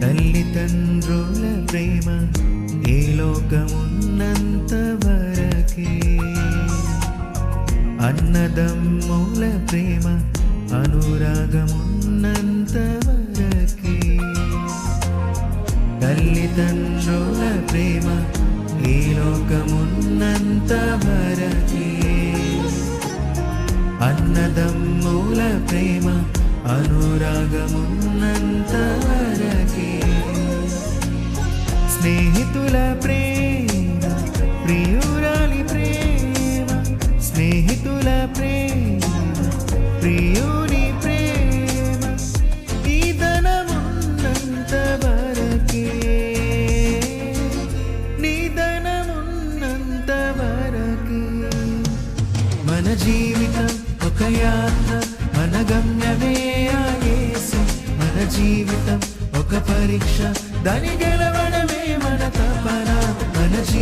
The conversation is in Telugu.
తల్లిదండ్రుల ప్రేమ ఈ లోకమున్నంత వరకే, అన్నదమ్ముల ప్రేమ అనురాగమున్నంత వరకే, తల్లిదండ్రుల ప్రేమ ఈ లోకమున్నంత వరకే, అన్నదమ్ముల ప్రేమ అనురాగమున్నంత వరకే, స్నేహితుల ప్రేమ ప్రియురాలి ప్రేమ, స్నేహితుల ప్రేమ ప్రియుని ప్రేమ ఈ ధనమున్నంత వరకే, నీ ధనమున్నంత వరకే. మన జీవితం ఒక యాత్ర, మన గమ్యమే ఆ యేసు. మన జీవితం ఒక పరీక్ష, దాని గెలవడమే